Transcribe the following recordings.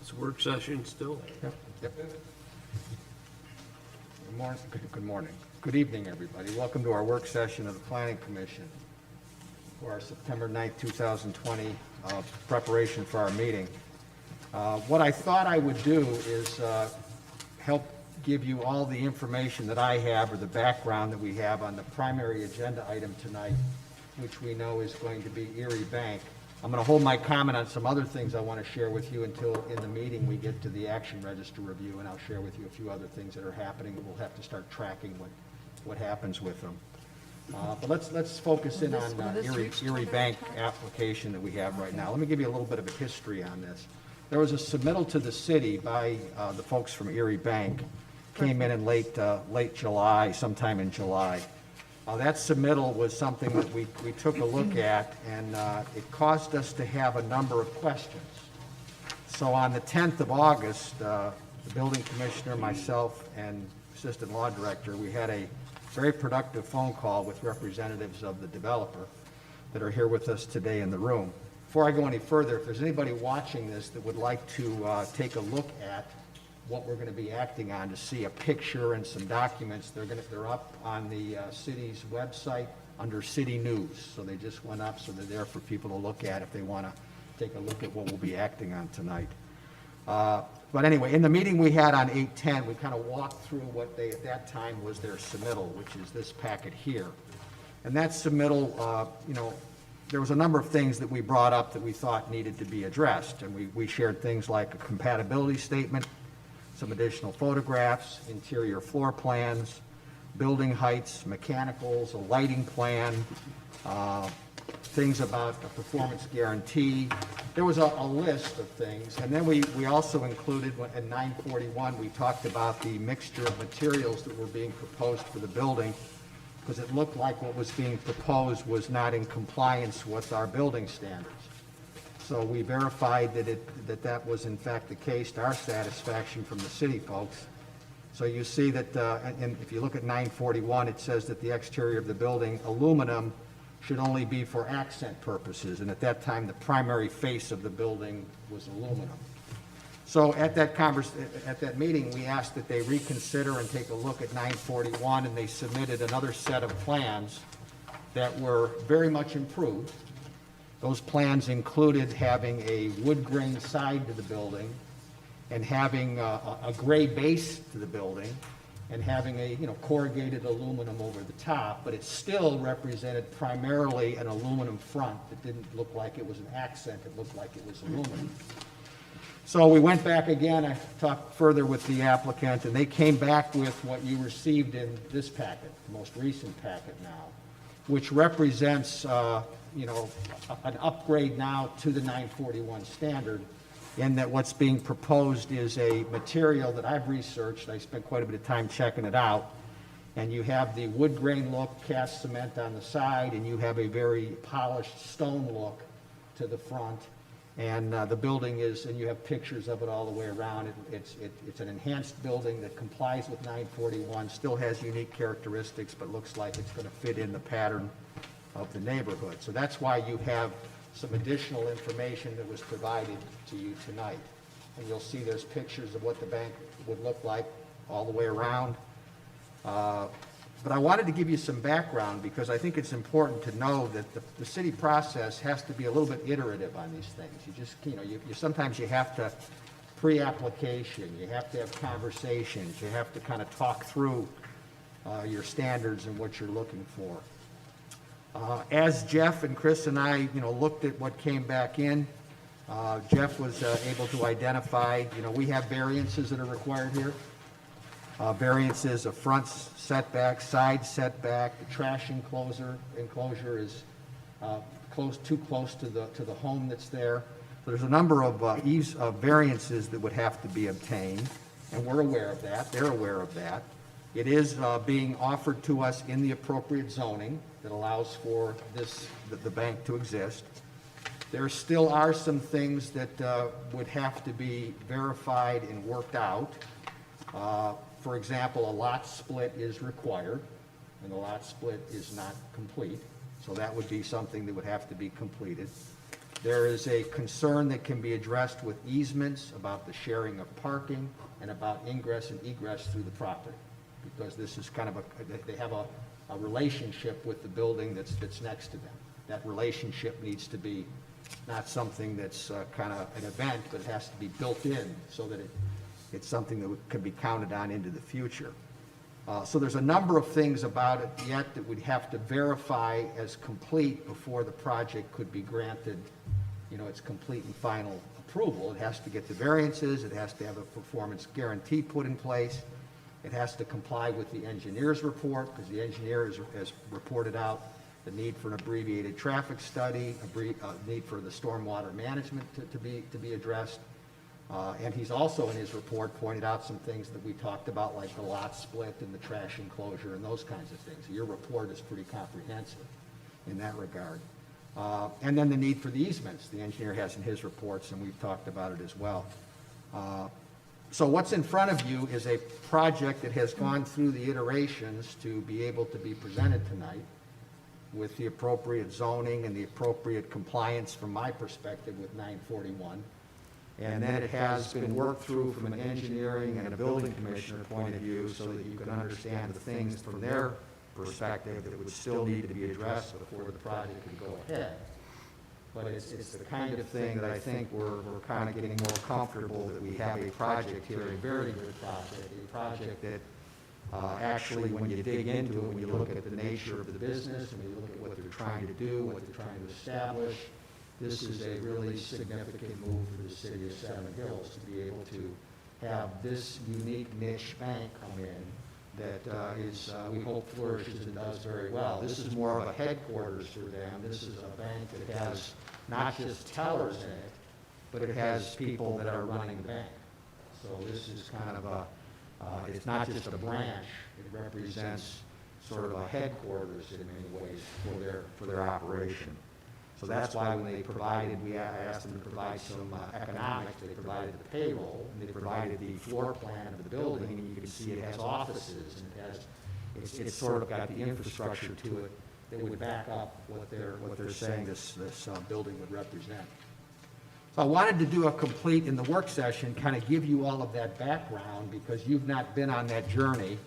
It's a work session still. Yep. Good morning, good morning. Good evening, everybody. Welcome to our work session of the Planning Commission for our September 9th, 2020 preparation for our meeting. What I thought I would do is help give you all the information that I have or the background that we have on the primary agenda item tonight, which we know is going to be Erie Bank. I'm going to hold my comment on some other things I want to share with you until in the meeting we get to the action register review, and I'll share with you a few other things that are happening. We'll have to start tracking what happens with them. But let's focus in on Erie Bank application that we have right now. Let me give you a little bit of a history on this. There was a submittal to the city by the folks from Erie Bank. Came in late July, sometime in July. That submittal was something that we took a look at, and it caused us to have a number of questions. So on the 10th of August, the building commissioner, myself, and assistant law director, we had a very productive phone call with representatives of the developer that are here with us today in the room. Before I go any further, if there's anybody watching this that would like to take a look at what we're going to be acting on, to see a picture and some documents, they're up on the city's website under City News. So they just went up, so they're there for people to look at if they want to take a look at what we'll be acting on tonight. But anyway, in the meeting we had on 8/10, we kind of walked through what they at that time was their submittal, which is this packet here. And that submittal, there was a number of things that we brought up that we thought needed to be addressed. And we shared things like a compatibility statement, some additional photographs, interior floor plans, building heights, mechanicals, a lighting plan, things about a performance guarantee. There was a list of things. And then we also included, at 941, we talked about the mixture of materials that were being proposed for the building, because it looked like what was being proposed was not in compliance with our building standards. So we verified that that was in fact the case to our satisfaction from the city folks. So you see that, and if you look at 941, it says that the exterior of the building, aluminum, should only be for accent purposes. And at that time, the primary face of the building was aluminum. So at that meeting, we asked that they reconsider and take a look at 941, and they submitted another set of plans that were very much improved. Those plans included having a wood grain side to the building, and having a gray base to the building, and having a corrugated aluminum over the top, but it still represented primarily an aluminum front. It didn't look like it was an accent, it looked like it was aluminum. So we went back again, I talked further with the applicant, and they came back with what you received in this packet, the most recent packet now, which represents an upgrade now to the 941 standard, in that what's being proposed is a material that I've researched. I spent quite a bit of time checking it out. And you have the wood grain look, cast cement on the side, and you have a very polished stone look to the front. And the building is, and you have pictures of it all the way around. It's an enhanced building that complies with 941, still has unique characteristics, but looks like it's going to fit in the pattern of the neighborhood. So that's why you have some additional information that was provided to you tonight. And you'll see there's pictures of what the bank would look like all the way around. But I wanted to give you some background, because I think it's important to know that the city process has to be a little bit iterative on these things. You just, sometimes you have to, pre-application, you have to have conversations, you have to kind of talk through your standards and what you're looking for. As Jeff and Chris and I, looked at what came back in, Jeff was able to identify, we have variances that are required here. Variances of front setback, side setback, the trash enclosure is too close to the home that's there. So there's a number of variances that would have to be obtained, and we're aware of that. They're aware of that. It is being offered to us in the appropriate zoning that allows for the bank to exist. There still are some things that would have to be verified and worked out. For example, a lot split is required, and the lot split is not complete. So that would be something that would have to be completed. There is a concern that can be addressed with easements about the sharing of parking and about ingress and egress through the property, because this is kind of they have a relationship with the building that's next to them. That relationship needs to be not something that's kind of an event, but it has to be built in so that it's something that can be counted on into the future. So there's a number of things about it yet that we'd have to verify as complete before the project could be granted, its complete and final approval. It has to get the variances, it has to have a performance guarantee put in place, it has to comply with the engineer's report, because the engineer has reported out the need for an abbreviated traffic study, need for the stormwater management to be addressed. And he's also in his report pointed out some things that we talked about, like the lot split and the trash enclosure and those kinds of things. Your report is pretty comprehensive in that regard. And then the need for the easements, the engineer has in his reports, and we've talked about it as well. So what's in front of you is a project that has gone through the iterations to be able to be presented tonight with the appropriate zoning and the appropriate compliance from my perspective with 941. And then it has been worked through from an engineering and a building commissioner point of view so that you can understand the things from their perspective that would still need to be addressed before the project can go ahead. But it's the kind of thing that I think we're kind of getting more comfortable that we have a project here, a very good project that actually, when you dig into it, when you look at the nature of the business, and you look at what they're trying to do, what they're trying to establish, this is a really significant move for the city of Seven Hills to be able to have this unique niche bank come in that we hope flourishes and does very well. This is more of a headquarters for them. This is a bank that has not just tellers in it, but it has people that are running the bank. So this is kind of it's not just a branch, it represents sort of a headquarters in many ways for their operation. So that's why when they provided, we asked them to provide some economics, they provided the payroll, and they provided the floor plan of the building, and you can see it has offices, and it's sort of got the infrastructure to it that would back up what they're saying this building would represent. So I wanted to do a complete, in the work session, kind of give you all of that background, because you've not been on that journey,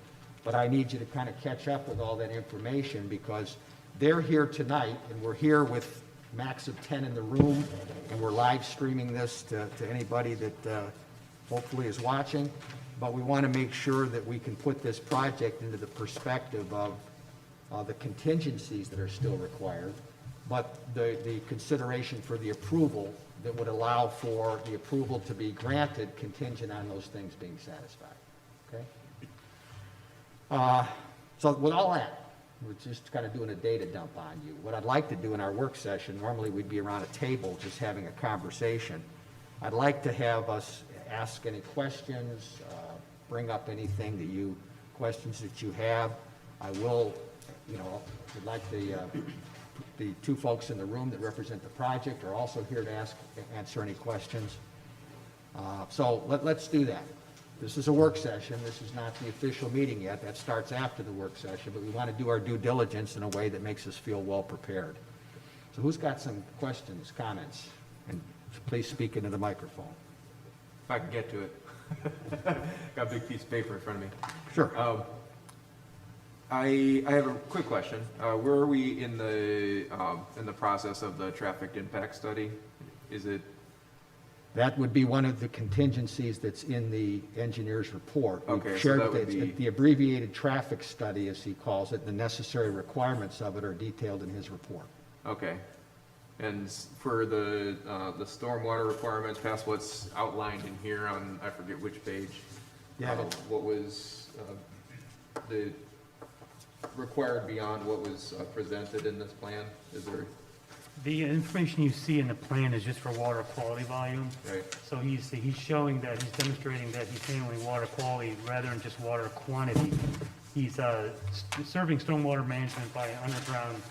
but I need you to kind of catch up with all that information, because they're here tonight, and we're here with max of 10 in the room, and we're live streaming this to anybody that hopefully is watching. But we want to make sure that we can put this project into the perspective of the contingencies that are still required, but the consideration for the approval that would allow for the approval to be granted contingent on those things being satisfied. Okay? So with all that, we're just kind of doing a data dump on you. What I'd like to do in our work session, normally we'd be around a table just having a conversation. I'd like to have us ask any questions, bring up anything questions that you have. I will, would like the two folks in the room that represent the project are also here to answer any questions. So let's do that. This is a work session. This is not the official meeting yet. That starts after the work session, but we want to do our due diligence in a way that makes us feel well prepared. So who's got some questions, comments? And please speak into the microphone. If I can get to it. Got a big piece of paper in front of me. Sure. I have a quick question. Where are we in the process of the traffic impact study? Is it? That would be one of the contingencies that's in the engineer's report. We've Okay, so shared that would be the abbreviated traffic study, as he calls it. The necessary requirements of it are detailed in his report. okay. And for the stormwater requirements, past what's outlined in here on, I forget which page. Yeah. What was the required beyond what was presented in this plan? Is there? The information you see in the plan is just for water quality volume. Right. So he's showing that, he's demonstrating that he's handling water quality rather than just water quantity. He's serving stormwater management by an underground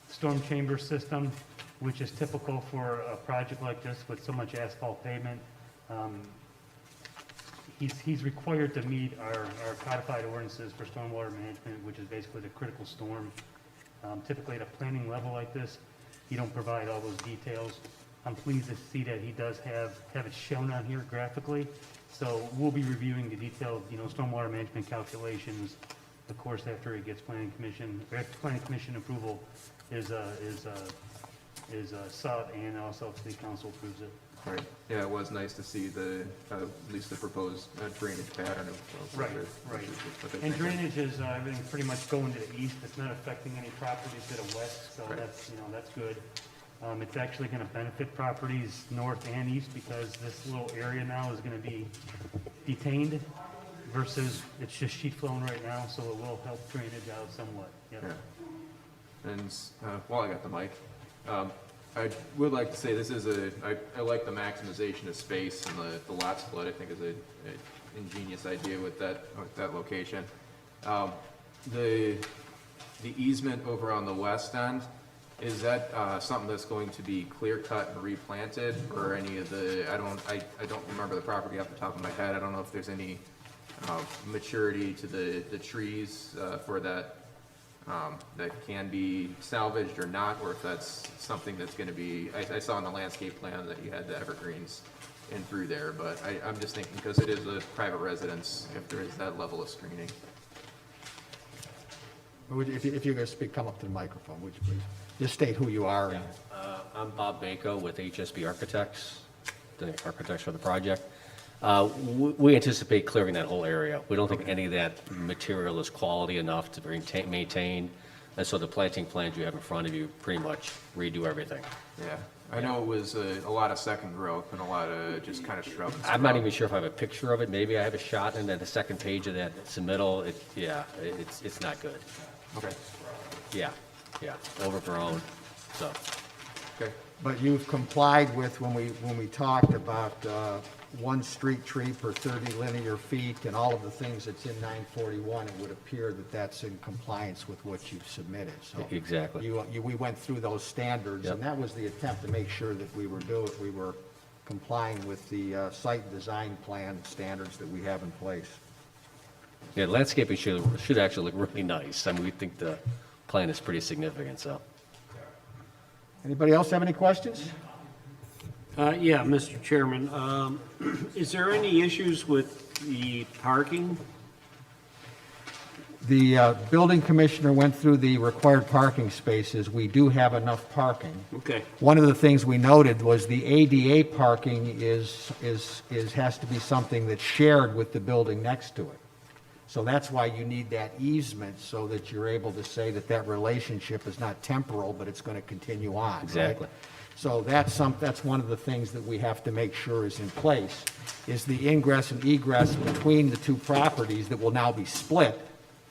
storm chamber system, which is typical for a project like this with so much asphalt pavement. He's required to meet our codified ordinances for stormwater management, which is basically the critical storm. Typically at a planning level like this, you don't provide all those details. I'm pleased to see that he does have it shown on here graphically. So we'll be reviewing the detailed, stormwater management calculations, of course, after it gets planning commission approval is sought, and also city council approves it. Right, yeah, it was nice to see at least the proposed drainage pattern of. Right, what right. what they're And thinking. drainage is, everything pretty much going to the east, it's not affecting any properties to the west, so Right. that's good. It's actually gonna benefit properties north and east, because this little area now is gonna be detained versus it's just sheet flowing right now, so it will help drainage out somewhat, yep. Yeah. And, while I got the mic, I would like to say this is I like the maximization of space and the lot split, I think is a ingenious idea with that location. The easement over on the west end, is that, something that's going to be clear cut and replanted, or any of I don't remember the property off the top of my head, I don't know if there's any, maturity to the trees, for that, that can be salvaged or not, or if that's something that's gonna be, I saw in the landscape plan that you had the evergreens in through there, but I'm just thinking, because it is a private residence, if there is that level of screening. If you're going to speak, come up to the microphone, would you please? Just state who you are. and- I'm Bob Bako with HSB Architects, the architects for the project. We anticipate clearing that whole area. We don't think any of that material is quality enough to maintain, and so the planting plans you have in front of you pretty much redo everything. Yeah, I know it was a lot of second growth and a lot of just kind of shrub and I'm not scrub. even sure if I have a picture of it. Maybe I have a shot, and then the second page of that submittal, it's not good. Okay, Yeah, overgrown, so. okay, But you've complied with, when we talked about one street tree per 30 linear feet and all of the things that's in 941, it would appear that that's in compliance with what you've submitted, so. Exactly. We went through those standards, and Yep. that was the attempt to make sure that we were complying with the site design plan standards that we have in place. Yeah, landscaping should actually look really nice. I mean, we think the plan is pretty significant, so. Anybody else have any questions? Yeah, Mr. Chairman, is there any issues with the parking? The building commissioner went through the required parking spaces. We do have enough parking. Okay, One of the things we noted was the ADA parking has to be something that's shared with the building next to it. So that's why you need that easement, so that you're able to say that that relationship is not temporal, but it's going to continue on, right? Exactly. So that's one of the things that we have to make sure is in place, is the ingress and egress between the two properties that will now be split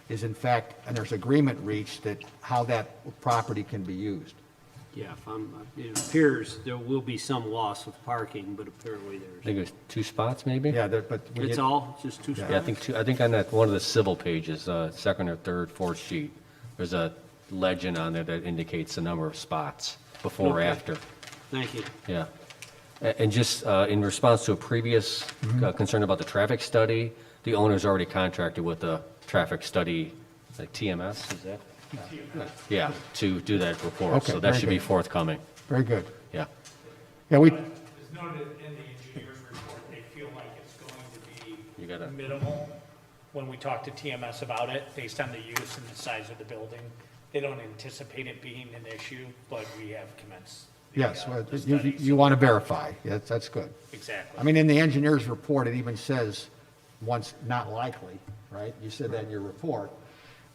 is in fact, and there's agreement reached that how that property can be used. yeah, it appears there will be some loss of parking, but apparently I think there's, it was 2 spots, maybe? Yeah, but when it's you- all, just two Yeah, spots? Yeah, I think on that, one of the civil pages, second or third, fourth sheet, there's a legend on there that indicates the number of spots before or Okay. after. Thank you. Yeah. And just in response to a previous concern about the traffic study, the owner's already contracted with the traffic study, like TMS, is that? Yeah, to do that report, Okay, so that very should be good. forthcoming, Very good. yeah. Yeah, we, As noted in the engineer's report, they feel like it's going You to gotta- be minimal. When we talk to TMS about it, based on the use and the size of the building, they don't anticipate it being an issue, but we have commenced. the, yes, well, the you study, you so- want to verify. Yes, that's good. Exactly. I mean, in the engineer's report, it even says, once not likely, right? You said that in your report,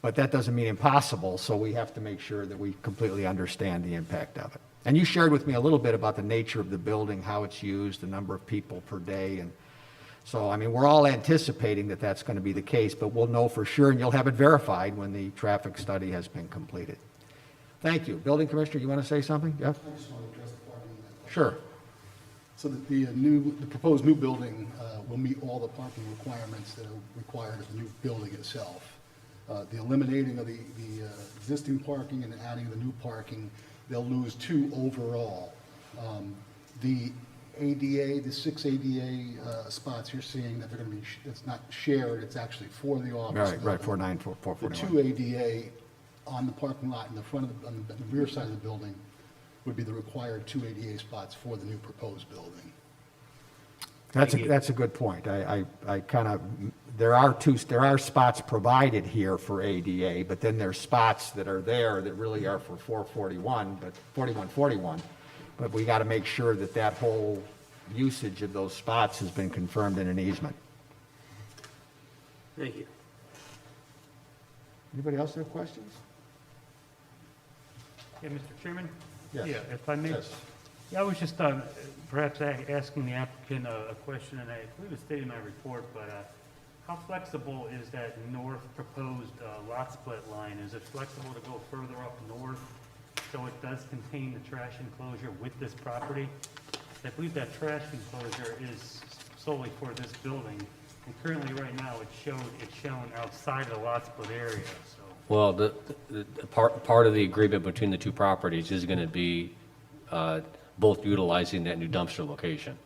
but that doesn't mean impossible, so we have to make sure that we completely understand the impact of it. And you shared with me a little bit about the nature of the building, how it's used, the number of people per day, and so, I mean, we're all anticipating that that's going to be the case, but we'll know for sure, and you'll have it verified when the traffic study has been completed. Thank you. Building Commissioner, you want to say something? Jeff? I just want to address the parking. Sure. So that the proposed new building will meet all the parking requirements that are required of the new building itself. The eliminating of the existing parking and adding the new parking, they'll lose 2 overall. The ADA, the 6 ADA spots you're seeing that they're going to be, it's not shared, it's actually for the office. Right, building. 494, The 2 ADA on the parking lot in the front of, on the rear side of the building would be the required 2 ADA spots for the new proposed building. That's a good point. I kind of, there are spots provided here for ADA, but then there's spots that are there that really are for 441, but 4141. But we got to make sure that that whole usage of those spots has been confirmed in an easement. Thank you. Anybody else have questions? Yeah, Mr. Chairman? Yes. Yeah, if I may. Yes. Yeah, I was just perhaps asking the applicant a question, and I believe it's stated in my report, but how flexible is that north proposed lot split line? Is it flexible to go further up north so it does contain the trash enclosure with this property? I believe that trash enclosure is solely for this building, and currently, right now, it's shown outside the lot split area, so. Well, the part of the agreement between the two properties is going to be both utilizing that new dumpster location.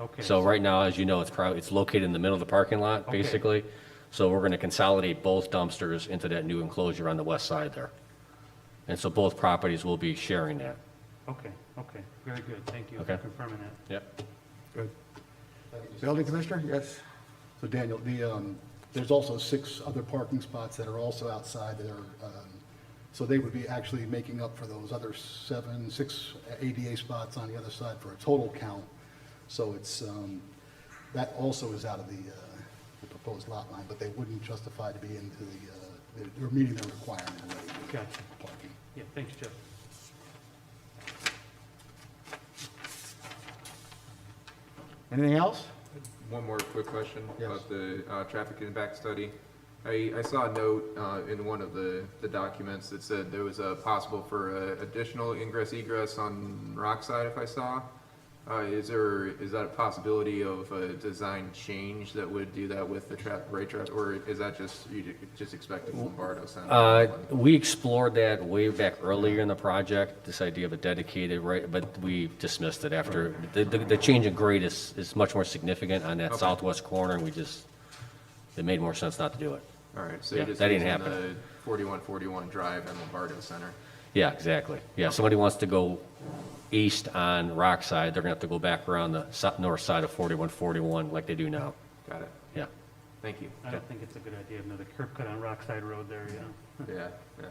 Okay. So right now, as you know, it's located in the middle of the parking lot, Okay. basically. So we're going to consolidate both dumpsters into that new enclosure on the west side there. And so both properties will be sharing that. Okay, very good, thank you for Okay. confirming that. Yep. Good. Building Commissioner? Yes. So Daniel, there's also 6 other parking spots that are also outside that are, so they would be actually making up for those other 6 ADA spots on the other side for a total count. So it's, that also is out of the proposed lot line, but they wouldn't justify to be into they're meeting their requirement already. with Gotcha. Parking. Yeah, thanks, Jeff. Anything else? One more quick question Yes. about the traffic impact study. I saw a note in one of the documents that said there was a possible for additional ingress egress on Rockside, if I saw. Is that a possibility of a design change that would do that with the or is that you just expected Lombardo Center? We explored that way back earlier in the project, this idea of a dedicated, right, but we dismissed it after. The change in grade is much more significant on that Okay. southwest corner, and it made more sense not to do it. All right, so Yeah, you're just that didn't using happen. the 4141 Drive and Lombardo Center. Yeah, exactly. Yeah, somebody wants to go east on Rockside, they're gonna have to go back around the north side of 4141 like they do now. Got it. Yeah. Thank you. I don't think it's a good idea, another curb cut on Rockside Road there, yeah. Yeah.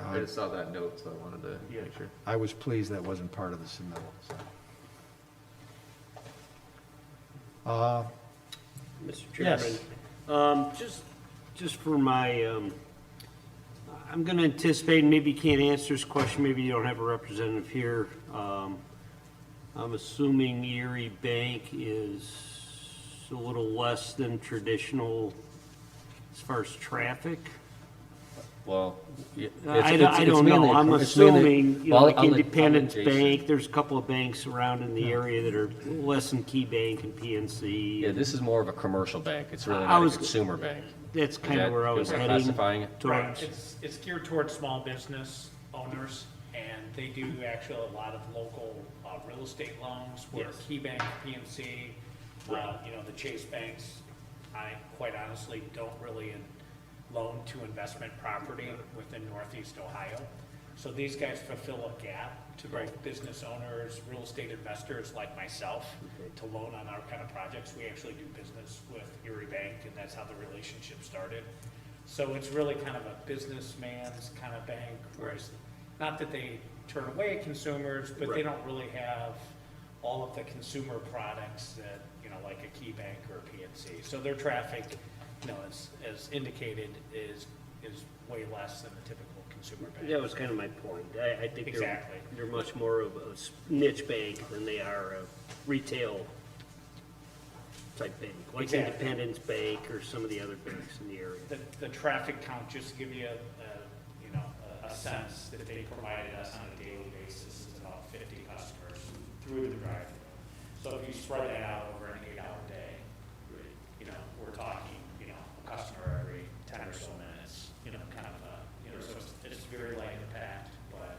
I just saw that note, so I wanted to Yeah. make sure. I was pleased that wasn't part of the submittal, so. Mr. Yes. Chairman, just for my, I'm going to anticipate, maybe you can't answer this question, maybe you don't have a representative here. I'm assuming Erie Bank is a little less than traditional as far as traffic? Well, I don't know, I'm assuming, like Independence Bank, there's a couple of banks around in the area that are less than Key Bank and PNC. Yeah, this is more of a commercial bank. It's really I not a was- consumer bank. That's kind of where I was Is that heading classifying it? Right, towards. it's geared towards small business owners, and they do actually a lot of local real estate loans, where Yes. Key Bank, PNC, the Chase banks, I quite honestly don't really loan to investment property within Northeast Ohio. So these guys fulfill a gap to both business owners, real estate investors like myself, to loan on our kind of projects. We actually do business with Erie Bank, and that's how the relationship started. So it's really kind of a businessman's kind of bank, whereas, not that they turn away consumers, but they don't really have all of the consumer products that, like a Key Bank or a PNC. So their traffic, as indicated, is way less than the typical consumer bank. That was kind of my point. I think Exactly. they're much more of a niche bank than they are a retail type bank, like Exactly. Independence Bank or some of the other banks in the area. The traffic count, just to give you a sense that they provided us on a daily basis, is about 50 customers through the drive. So if you spread that out over an 8-hour day, we're talking, a customer every 10 or so minutes, kind of, so it's very light impact, but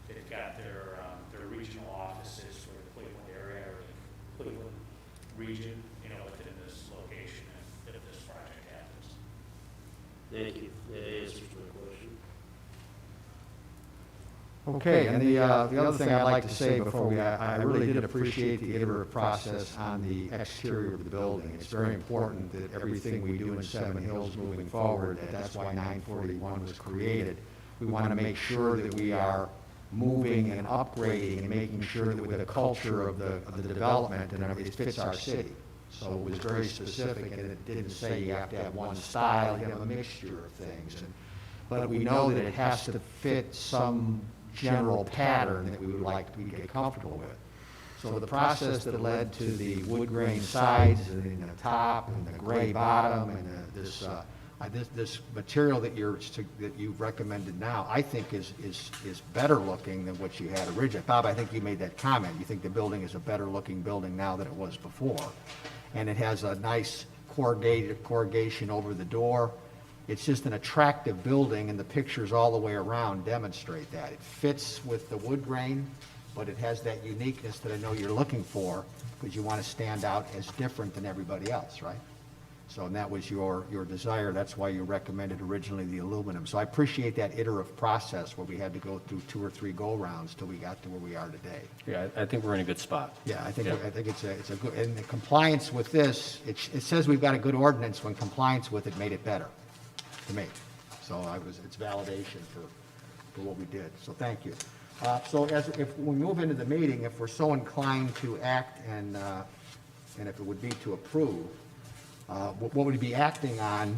they've got their regional offices for the Cleveland area, or the Cleveland region, within this location, if this project happens. Thank you. That answers my question. Okay, and the other thing I'd like to say before I really did appreciate the iterative process on the exterior of the building. It's very important that everything we do in Seven Hills moving forward, that's why 941 was created. We want to make sure that we are moving and upgrading and making sure that with the culture of the development and it fits our city. So it was very specific, and it didn't say you have to have one style, you have a mixture of things. But we know that it has to fit some general pattern that we would like to get comfortable with. So the process that led to the wood grain sides and the top and the gray bottom and this material that you've recommended now, I think is better looking than what you had originally. Bob, I think you made that comment. You think the building is a better looking building now than it was before. And it has a nice corrugation over the door. It's just an attractive building, and the pictures all the way around demonstrate that. It fits with the wood grain, but it has that uniqueness that I know you're looking for, because you want to stand out as different than everybody else, right? So, and that was your desire. That's why you recommended originally the aluminum. So I appreciate that iterative process where we had to go through 2 or 3 go-rounds till we got to where we are today. Yeah, I think we're in a good spot. Yeah, I think Yeah. it's a good, and the compliance with this, it says we've got a good ordinance when compliance with it made it better to me. So it's validation for what we did. So thank you. So if we move into the meeting, if we're so inclined to act and if it would be to approve, what we'd be acting on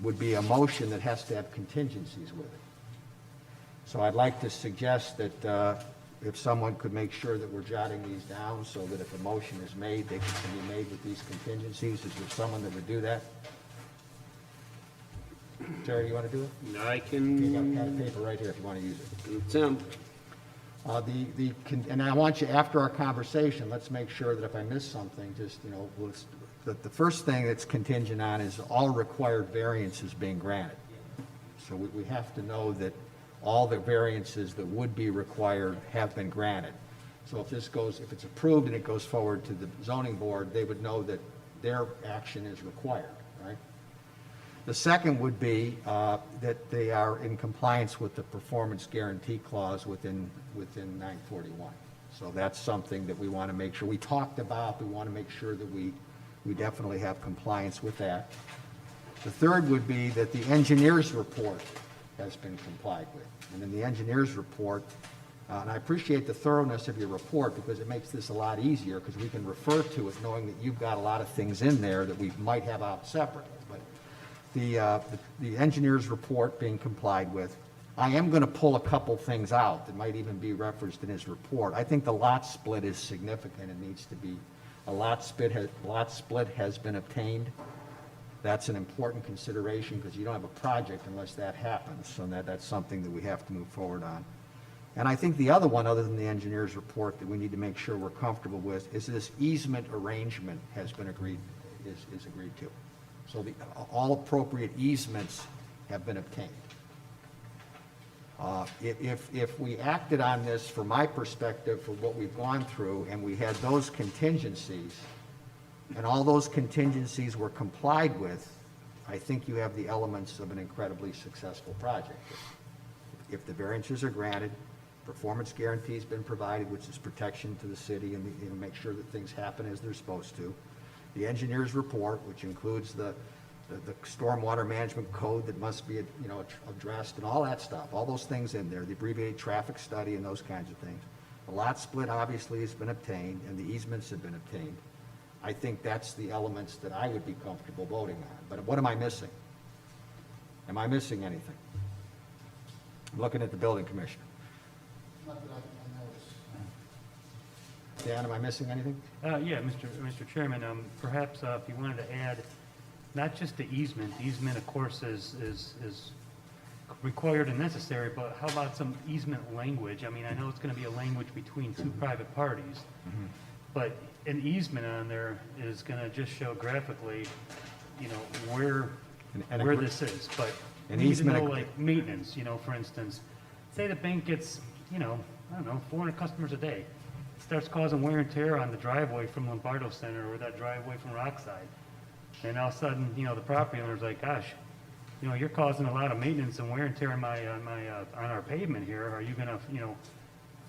would be a motion that has to have contingencies with it. So I'd like to suggest that if someone could make sure that we're jotting these down so that if a motion is made, they can be made with these contingencies. Is there someone that would do that? Terry, you want to do it? I You got a can, pad of paper right here if you want to use it. Tim, And I want you, after our conversation, let's make sure that if I miss something, just, the first thing that's contingent on is all required variances being granted. So we have to know that all the variances that would be required have been granted. So if it's approved and it goes forward to the zoning board, they would know that their action is required, right? The second would be that they are in compliance with the performance guarantee clause within 941. So that's something that we want to make sure, we talked about, we want to make sure that we definitely have compliance with that. The third would be that the engineer's report has been complied with. And in the engineer's report, and I appreciate the thoroughness of your report because it makes this a lot easier because we can refer to it knowing that you've got a lot of things in there that we might have out separately. But the engineer's report being complied with, I am going to pull a couple things out that might even be referenced in his report. I think the lot split is significant and needs to be, a lot split has been obtained. That's an important consideration because you don't have a project unless that happens. So that's something that we have to move forward on. And I think the other one, other than the engineer's report, that we need to make sure we're comfortable with is this easement arrangement has been agreed to. So all appropriate easements have been obtained. If we acted on this, from my perspective, for what we've gone through, and we had those contingencies, and all those contingencies were complied with, I think you have the elements of an incredibly successful project. If the variances are granted, performance guarantee's been provided, which is protection to the city and make sure that things happen as they're supposed to. The engineer's report, which includes the stormwater management code that must be, addressed and all that stuff, all those things in there, the abbreviated traffic study and those kinds of things. The lot split obviously has been obtained and the easements have been obtained. I think that's the elements that I would be comfortable voting on. But what am I missing? Am I missing anything? I'm looking at the building commissioner. Dan, am I missing anything? Yeah, Mr. Chairman, perhaps if you wanted to add, not just the easement of course is required and necessary, but how about some easement language? I mean, I know it's gonna be a language between 2 private parties, but an easement on there is gonna just show graphically, where this is, but An we need to easement know, like, maintenance, for instance, say the bank gets, I don't know, 400 customers a day. Starts causing wear and tear on the driveway from Lombardo Center or that driveway from Rockside. And all of a sudden, the property owner's like, gosh, you're causing a lot of maintenance and wear and tear on our pavement here. Are you gonna,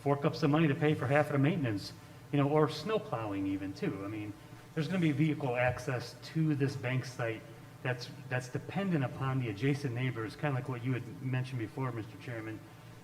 fork up some money to pay for half of the maintenance, or snow plowing even too. I mean, there's gonna be vehicle access to this bank site that's dependent upon the adjacent neighbors, kind of like what you had mentioned before, Mr. Chairman.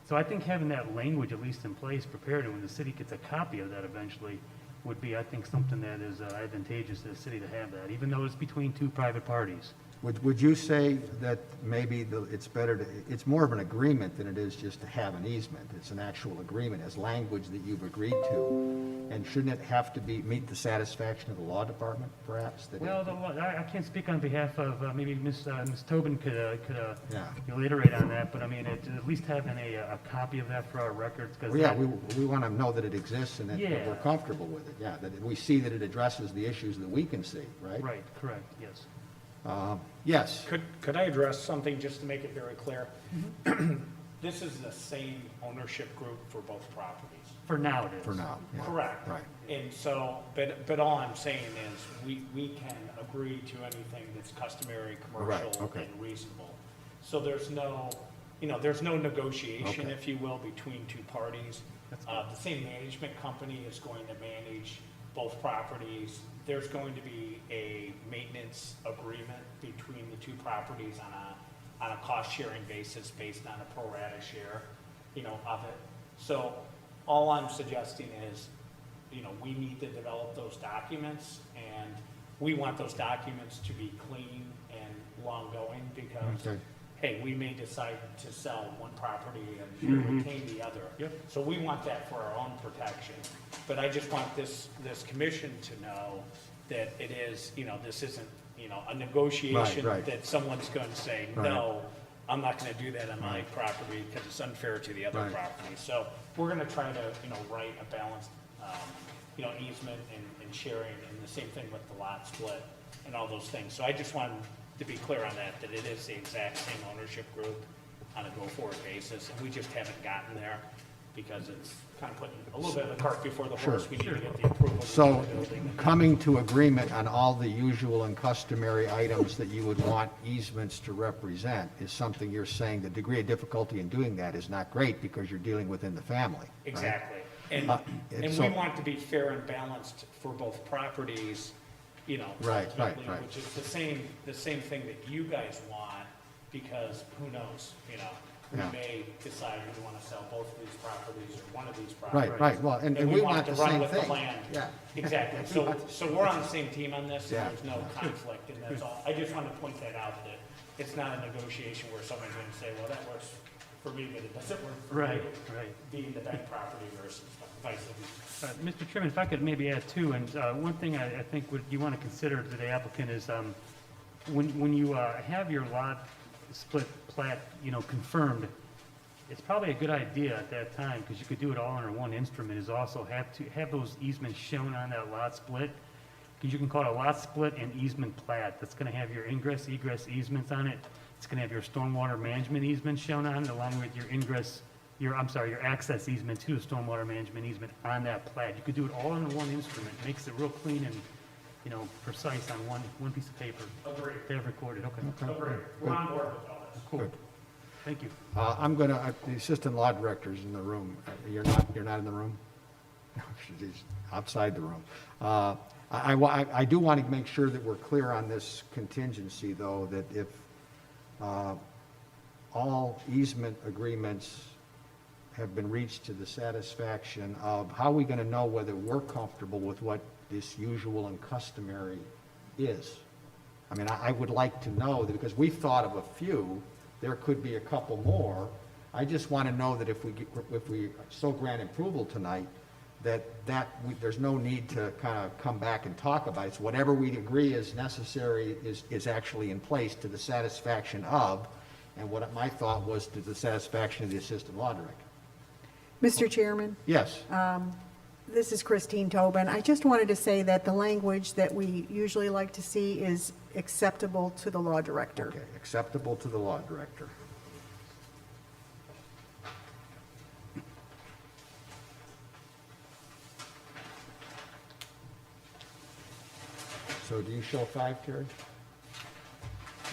So I think having that language at least in place, prepared, and when the city gets a copy of that eventually, would be, I think, something that is advantageous to the city to have that, even though it's between two private parties. Would you say that maybe it's better to, it's more of an agreement than it is just to have an easement? It's an actual agreement, as language that you've agreed to, and shouldn't it have to meet the satisfaction of the law department, perhaps? that it- Well, I can't speak on behalf of, maybe Ms. Tobin could Yeah. elaborate on that, but I mean, at least having a copy of that for our records, because. Well, yeah, we want to know that it exists and that Yeah. we're comfortable with it, yeah, that we see that it addresses the issues that we can see, right? Right, correct, yes. Yes, Could I address something just to make it very clear? This is the same ownership group for both properties. For now it is. for now, yeah. Correct. Right. And so, but all I'm saying is, we can agree to anything that's customary, commercial, okay. and reasonable. So there's no, there's no negotiation, Okay. if you will, between two parties. The same management company is going to manage both properties. There's going to be a maintenance agreement between the two properties on a cost-sharing basis based on a pro rata share, of it. So all I'm suggesting is, we need to develop those documents, and we want those documents to be clean and long-going, because, Okay. hey, we may decide to sell one property and retain the other. Yep. So we want that for our own protection. But I just want this commission to know that it is, this isn't, a negotiation Right. that someone's going to say, Right. no, I'm not going to do that on my property because it's unfair to the other Right. property. So we're going to try to, write a balanced, easement and sharing, and the same thing with the lot split and all those things. So I just wanted to be clear on that it is the exact same ownership group on a go-forward basis, and we just haven't gotten there because it's kind of putting a little bit of the cart before the horse. We need to get the approval. to So, do the building. coming to agreement on all the usual and customary items that you would want easements to represent is something you're saying the degree of difficulty in doing that is not great because you're dealing within the family. right? Exactly. And, and and so- we want to be fair and balanced for both properties, Right, ultimately, right. which is the same thing that you guys want, because who knows, we Yeah. may decide we want to sell both of these properties or one of these properties. Right, well, and we want to the run same with thing. land. Yeah. Exactly. So we're on the same team on this, Yeah. and there's no conflict, and that's all. I just wanted to point that out, that it's not a negotiation where someone's going to say, well, that works for me, but it doesn't work for Right, you. right. Being the bank property versus vice versa. Mr. Chairman, if I could maybe add too, and one thing I think what you want to consider to the applicant is when you have your lot split plat, confirmed, it's probably a good idea at that time, because you could do it all under one instrument, is also have those easements shown on that lot split. Because you can call it a lot split and easement plat. That's going to have your ingress, egress easements on it. It's going to have your stormwater management easement shown on it, along with your your access easement to the stormwater management easement on that plat. You could do it all under one instrument. Makes it real clean and, precise on one piece of paper. Agreed. They have recorded, okay. Agreed. We're on board with all this. Cool. Thank you. I'm gonna, the assistant law director's in the room. You're not in the room? She's outside the room. I do want to make sure that we're clear on this contingency, though, that if all easement agreements have been reached to the satisfaction of, how are we going to know whether we're comfortable with what this usual and customary is? I mean, I would like to know that, because we've thought of a few, there could be a couple more. I just want to know that if we so grant approval tonight, there's no need to kind of come back and talk about it. It's whatever we agree is necessary is actually in place to the satisfaction of, and what my thought was to the satisfaction of the assistant law director. Mr. Chairman, Yes, this is Christine Tobin. I just wanted to say that the language that we usually like to see is acceptable to the law director. okay, acceptable to the law director. So do you show 5, Terry?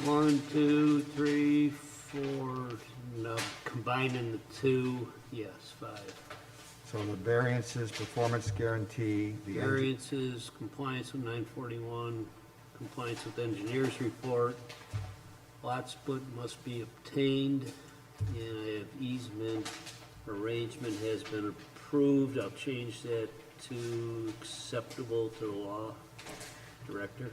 1, 2, 3, 4, no, combining the two, yes, 5. So the variances, performance guarantee, the Variances, compliance with 941, compliance with engineer's report, lot split must be obtained, and I have easement arrangement has been approved. I'll change that to acceptable to the law director.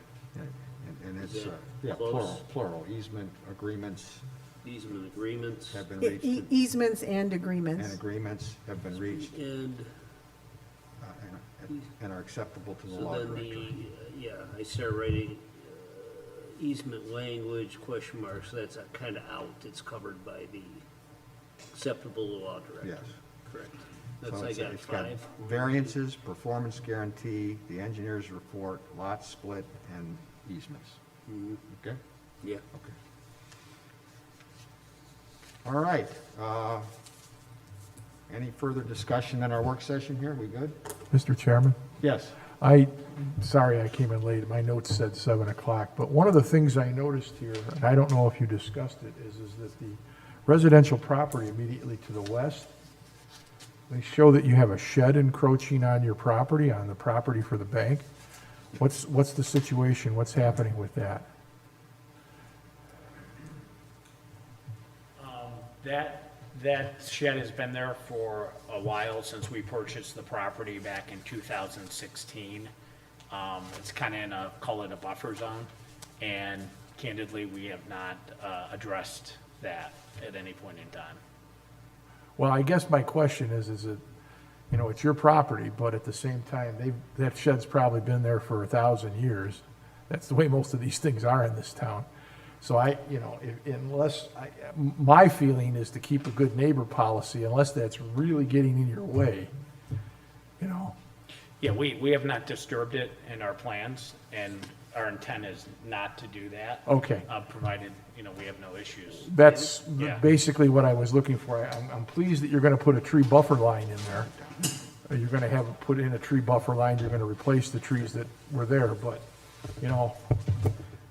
and it's, Is that yeah, close? plural, easement agreements Easement agreements have been reached, Easements and and agreements. agreements have been reached, and and are acceptable to the so law then director. yeah, I start writing easement language, question marks, that's kind of out. It's covered by the acceptable to law director. Yes. Correct. So That's, I got it's got 5. variances, performance guarantee, the engineer's report, lot split, and easements. Okay? Yeah. Okay. All right. Any further discussion in our work session here? We good? Mr. Chairman, Yes. sorry I came in late, my notes said 7 o'clock, but one of the things I noticed here, and I don't know if you discussed it, is that the residential property immediately to the west, they show that you have a shed encroaching on your property, on the property for the bank. What's the situation? What's happening with that? That shed has been there for a while, since we purchased the property back in 2016. It's kind of in a, call it a buffer zone, and candidly, we have not addressed that at any point in time. Well, I guess my question is that, you know, it's your property, but at the same time, that shed's probably been there for 1,000 years. That's the way most of these things are in this town. So my feeling is to keep a good neighbor policy, unless that's really getting in your way, you know. Yeah, we have not disturbed it in our plans, and our intent is not to do that. Okay. Provided, we have no issues. That's Yeah. basically what I was looking for. I'm pleased that you're gonna put a tree buffer line in there. You're gonna put in a tree buffer line, you're gonna replace the trees that were there, but,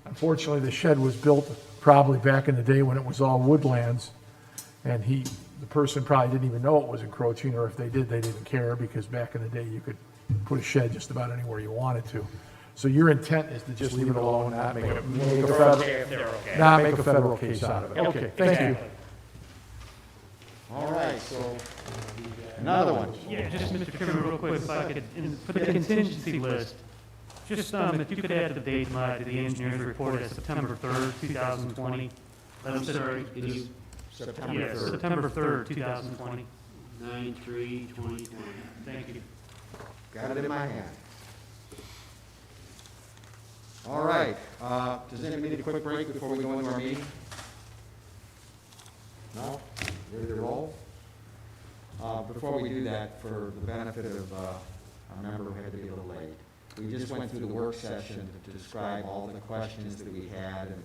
unfortunately, the shed was built probably back in the day when it was all woodlands, and the person probably didn't even know it was encroaching, or if they did, they didn't care, because back in the day, you could put a shed just about anywhere you wanted to. So your intent is to just leave it alone, not make a federal case out of it? Okay, thank you. All right, so another one. Yeah, just Mr. Chairman, real quick, if I could, for the contingency list, just, if you could add the date to the engineer's report as September 3rd, 2020. I'm sorry, September yes, 3rd. September 3rd, 2020. 9/3/2020. Thank you. Got it in my hand. All right, does anybody need a quick break before we go into our meeting? No? Ready to roll? Before we do that, for the benefit of a member who had to be a little late, we just went through the work session to describe all the questions that we had and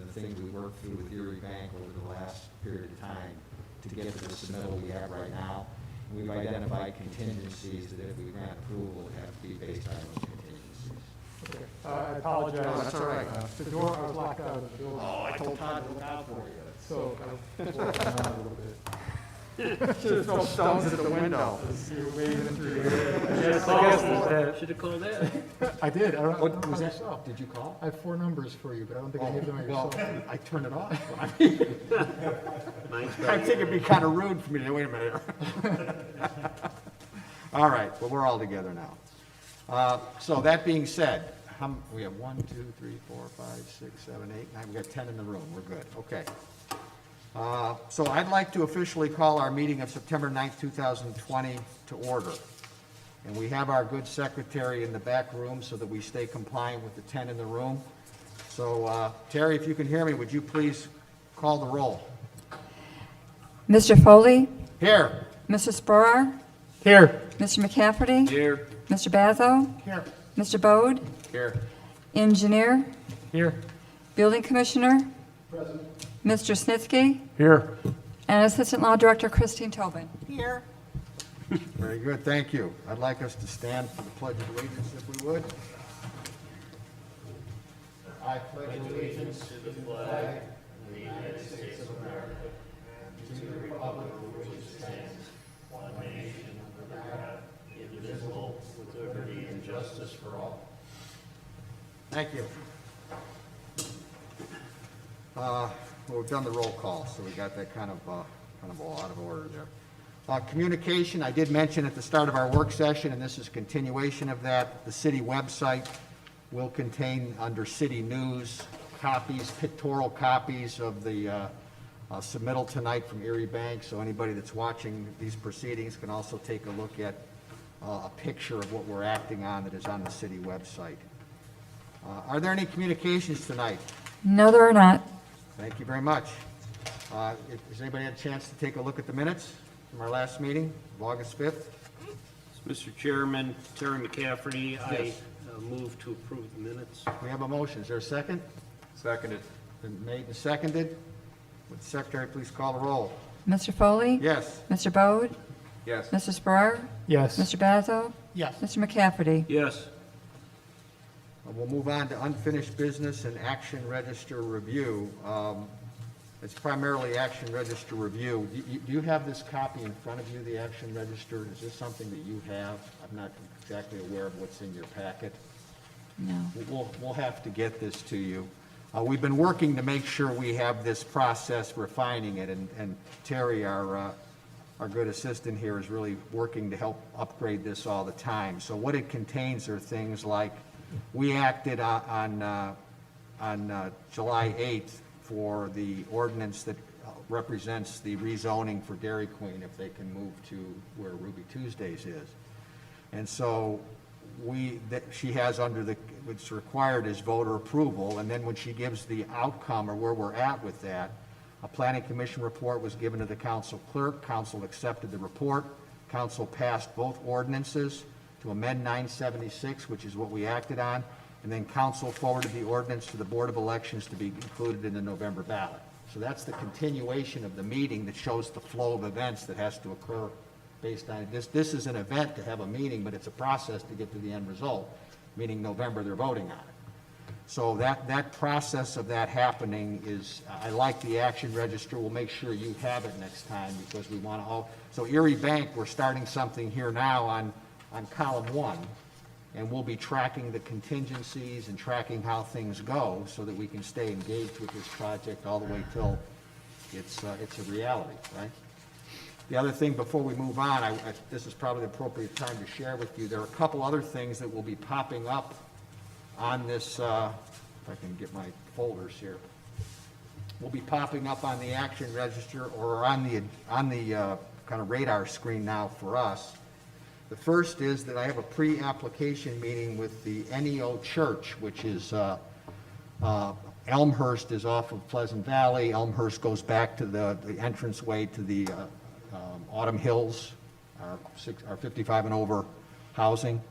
the things we worked through with Erie Bank over the last period of time to get to the submittal we have right now. And we've identified contingencies that if we grant approval, would have to be based on those contingencies. I apologize. No, that's all right. The door, I was locked out of the building. Oh, I told Todd to look out for you. So I was walking around a little bit. There's no stones at the window. You're waving through the air. Yes, I guess that. Should have called that. I did. I don't What know was that? myself. Did you call? I have 4 numbers for you, but I don't think I gave them to Well, yourself. I turned it off. Mine's I think it'd be kind of rude for me to, wait a minute. All right, well, we're all together now. So that being said, we have 1, 2, 3, 4, 5, 6, 7, 8, 9, we got 10 in the room, we're good, okay. So I'd like to officially call our meeting of September 9th, 2020 to order. And we have our good secretary in the back room so that we stay compliant with the 10 in the room. So Terry, if you can hear me, would you please call the roll? Mr. Foley, Here. Mr. Sporar, Here. Mr. McCafferty, Here. Mr. Bazo, Here. Mr. Bode, Here. Engineer, Here. Building Commissioner, Mr. Snitsky, Here. and Assistant Law Director Christine Tobin. Here. Very good, thank you. I'd like us to stand for the Pledge of Allegiance, if we would. I pledge allegiance to the flag of the United States of America and to the republic for which it stands, one nation under God, Thank you. Well, we've done the roll call, so we got that kind of all out of order there. Communication, I did mention at the start of our work session, and this is a continuation of that, the city website will contain, under city news, copies, pictorial copies of the submittal tonight from Erie Bank, so anybody that's watching these proceedings can also take a look at a picture of what we're acting on that is on the city website. Are there any communications tonight? No, there are not. Thank you very much. Has anybody had a chance to take a look at the minutes from our last meeting, of August 5th? Mr. Chairman, Terry McCafferty, I Yes. move to approve the minutes. We have a motion. Is there a second? Seconded. Been made and seconded. Would the secretary please call the roll? Mr. Foley? Yes. Mr. Bode? Yes. Mr. Farrar? Yes. Mr. Bazzo? Yes. Mr. McCafferty? Yes. We'll move on to unfinished business and action register review. It's primarily action register review. Do you have this copy in front of you, the action register? Is this something that you have? I'm not exactly aware of what's in your packet. No. We'll have to get this to you. We've been working to make sure we have this process, refining it, and Terry, our good assistant here, is really working to help upgrade this all the time. So what it contains are things like, we acted on July 8th for the ordinance that represents the rezoning for Dairy Queen if they can move to where Ruby Tuesdays is. And so she has what's required is voter approval, and then when she gives the outcome or where we're at with that, a planning commission report was given to the council clerk, council accepted the report, council passed both ordinances to amend 976, which is what we acted on, and then council forwarded the ordinance to the Board of Elections to be included in the November ballot. So that's the continuation of the meeting that shows the flow of events that has to occur based on it. This is an event to have a meeting, but it's a process to get to the end result, meaning November they're voting on it. So that process of that happening is, I like the action register. We'll make sure you have it next time because we want to all, so Erie Bank, we're starting something here now on column 1, and we'll be tracking the contingencies and tracking how things go so that we can stay engaged with this project all the way till it's a reality, right? The other thing before we move on, this is probably the appropriate time to share with you, there are a couple other things that will be popping up on this, if I can get my folders here, will be popping up on the action register or on the kind of radar screen now for us. The first is that I have a pre-application meeting with the NEO Church, which is, Elmhurst is off of Pleasant Valley. Elmhurst goes back to the entranceway to the Autumn Hills, our 55 and over housing.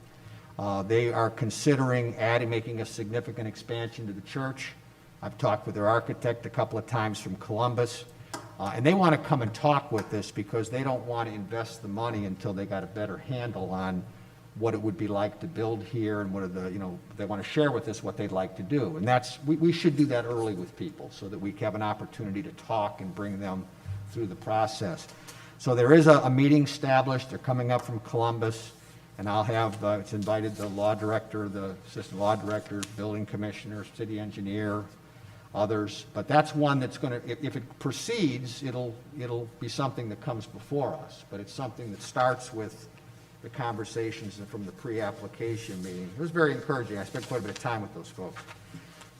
They are considering making a significant expansion to the church. I've talked with their architect a couple of times from Columbus. And they want to come and talk with us because they don't want to invest the money until they got a better handle on what it would be like to build here and what are the, they want to share with us what they'd like to do. And we should do that early with people so that we have an opportunity to talk and bring them through the process. So there is a meeting established. They're coming up from Columbus, and I'll have, it's invited the law director, the assistant law director, building commissioner, city engineer, others, but that's one that's going to, if it proceeds, it'll be something that comes before us, but it's something that starts with the conversations from the pre-application meeting. It was very encouraging. I spent quite a bit of time with those folks.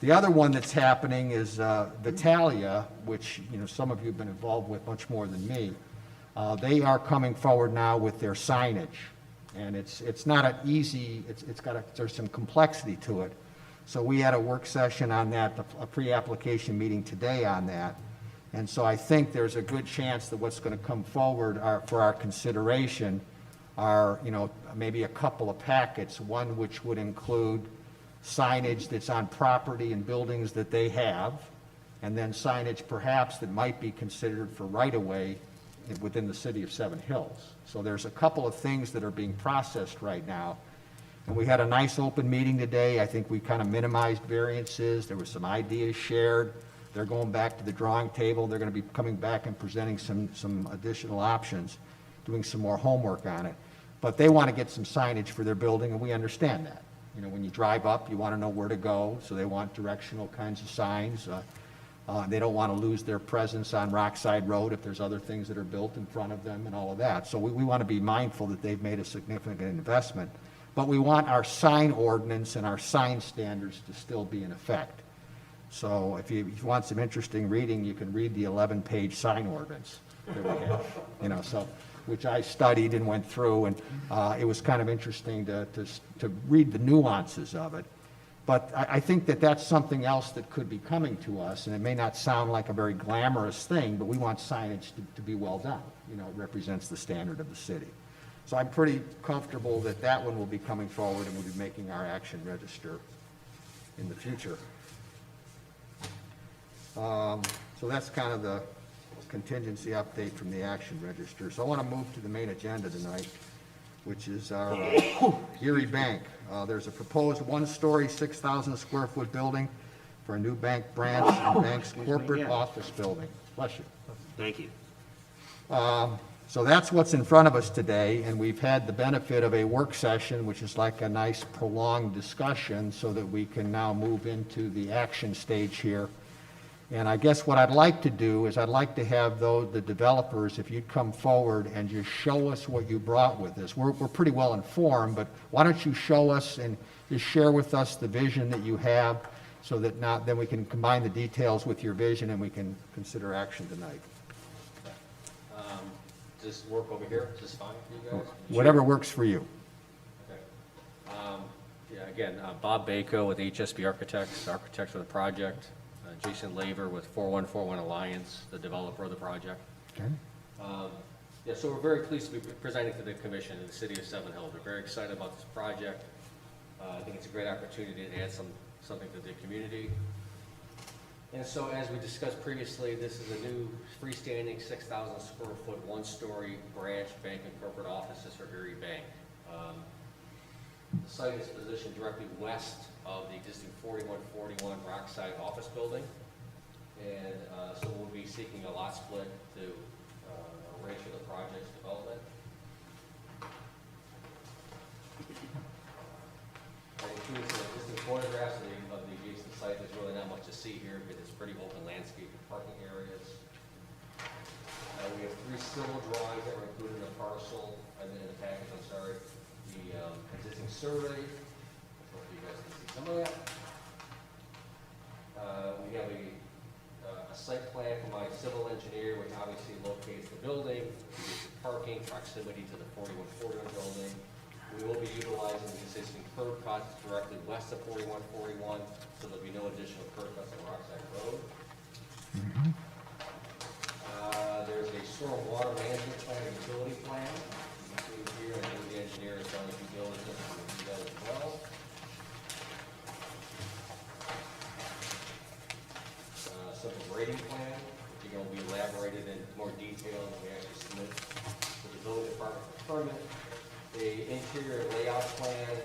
The other one that's happening is Vitalia, which some of you have been involved with much more than me. They are coming forward now with their signage, and it's not an easy. There's some complexity to it. So we had a work session on that, a pre-application meeting today on that. And so I think there's a good chance that what's going to come forward for our consideration are, maybe a couple of packets, one which would include signage that's on property and buildings that they have, and then signage perhaps that might be considered for right-of-way within the city of Seven Hills. So there's a couple of things that are being processed right now. And we had a nice open meeting today. I think we kind of minimized variances. There were some ideas shared. They're going back to the drawing table. They're going to be coming back and presenting some additional options, doing some more homework on it. But they want to get some signage for their building, and we understand that. You know, when you drive up, you want to know where to go, so they want directional kinds of signs. They don't want to lose their presence on Rockside Road if there's other things that are built in front of them and all of that. So we want to be mindful that they've made a significant investment. But we want our sign ordinance and our sign standards to still be in effect. So if you want some interesting reading, you can read the 11-page sign ordinance that we have, you know, so, which I studied and went through, and it was kind of interesting to read the nuances of it. But I think that that's something else that could be coming to us, and it may not sound like a very glamorous thing, but we want signage to be well done. You know, it represents the standard of the city. So I'm pretty comfortable that that one will be coming forward, and we'll be making our action register in the future. So that's kind of the contingency update from the action register. So I want to move to the main agenda tonight, which is our Erie Bank. There's a proposed one-story, 6,000 square foot building for a new bank branch and bank's corporate yeah. office building. Bless you. Thank you. So that's what's in front of us today, and we've had the benefit of a work session, which is like a nice prolonged discussion, so that we can now move into the action stage here. And I guess what I'd like to do is I'd like to have the developers, if you'd come forward and just show us what you brought with this. We're pretty well informed, but why don't you show us and just share with us the vision that you have, so that now, then we can combine the details with your vision and we can consider action tonight. Does this work over here? Is this fine for you guys? Whatever works for you. Okay. Yeah, again, Bob Bako with HSB Architects for the project. Jason Laver with 4141 Alliance, the developer of the project. Okay. Yeah, so we're very pleased to be presenting to the commission in the city of Seven Hills. We're very excited about this project. I think it's a great opportunity to add something to the community. And so, as we discussed previously, this is a new freestanding 6,000 square foot, one-story branch bank and corporate offices for Erie Bank. The site is positioned directly west of the existing 4141 Rockside office building. And so we'll be seeking a lot split to arrange for the project's development. I included some existing photographs of the adjacent site. There's really not much to see here because it's pretty open landscape and parking areas. We have 3 civil drawings that were included in the parcel, in the package, I'm sorry. The existing survey, hopefully you guys can see some of that. We have a site plan from my civil engineer, which obviously locates the building, parking, proximity to the 4141 building. We will be utilizing the existing curb cuts directly west of 4141, so there'll be no additional curb cuts on Rockside Road. There's a storm water management plan and utility plan. You can see here, and the engineer has done a due diligence to review that as well. Simple grading plan, which will be elaborated in more detail when we actually submit to the building department for permit. The interior layout plan,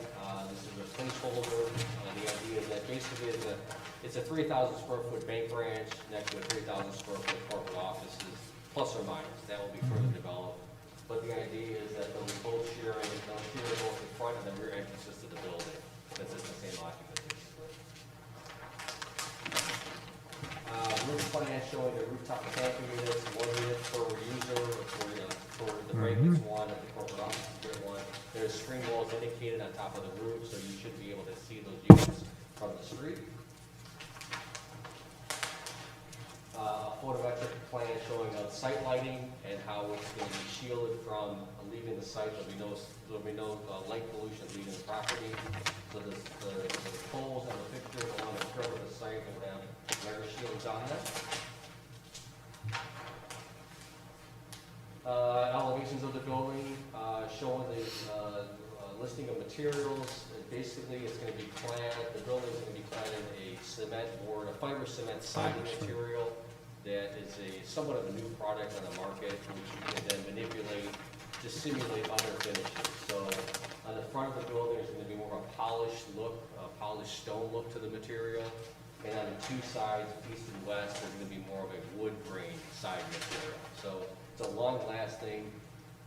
this is a placeholder. The idea is that basically it's a 3,000 square foot bank branch next to a 3,000 square foot corporate offices, plus or minus. That will be further developed. But the idea is that they'll be both sharing, they'll share both the front and the rear entrances to the building, since it's the same occupancy. Roof plan showing the rooftop camping units, 1 unit per user, for the break is 1, and the corporate office is 1. There's screen walls indicated on top of the roof, so you should be able to see those units from the street. A photometric plan showing site lighting and how it's going to be shielded from leaving the site. There'll be no light pollution leaving the property. So the poles and the fixtures along the curb of the site will have glare shields on them. Elevations of the building, showing the listing of materials. Basically, it's going to be clad, the building is going to be clad in a cement board, a fiber cement siding material that is somewhat of a new product on the market, which you can then manipulate to simulate other finishes. So on the front of the building, there's going to be more of a polished look, a polished stone look to the material. And on the 2 sides, east and west, there's going to be more of a wood grain siding material. So it's a long-lasting,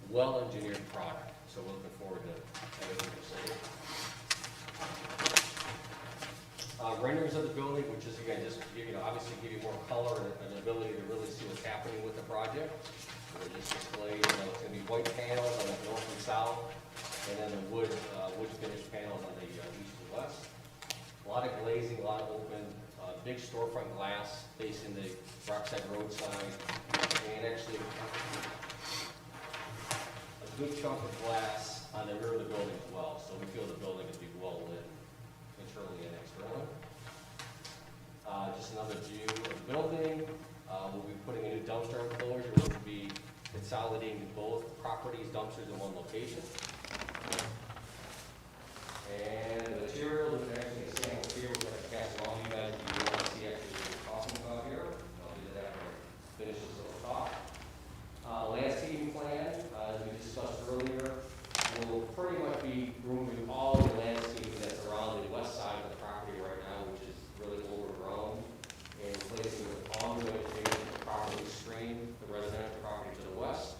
well-engineered product. So we're looking forward to having it considered. obviously give you more color and an ability to really see what's happening with the project. We'll just display, it's gonna be white panels on the north and south, and then the wood finish panels on the east and west. A lot of glazing, a lot of open, big storefront glass facing the Rockside Road sign, and actually a good chunk of glass on the rear of the building as well, so we feel the building is be well lit internally and externally. Just another view of the building. We'll be putting a new dumpster enclosure, which will be consolidating both properties' dumpsters in one location. And the material is actually a sample here, we're going to pass along to you guys if you want to see actually what we're talking about here. I'll do that after I finish this little talk. Landscaping plan, as we discussed earlier, will pretty much be removing all the landscaping that's around the west side of the property right now, which is really overgrown, and replacing with palm vegetation to properly screen the residential property to the west.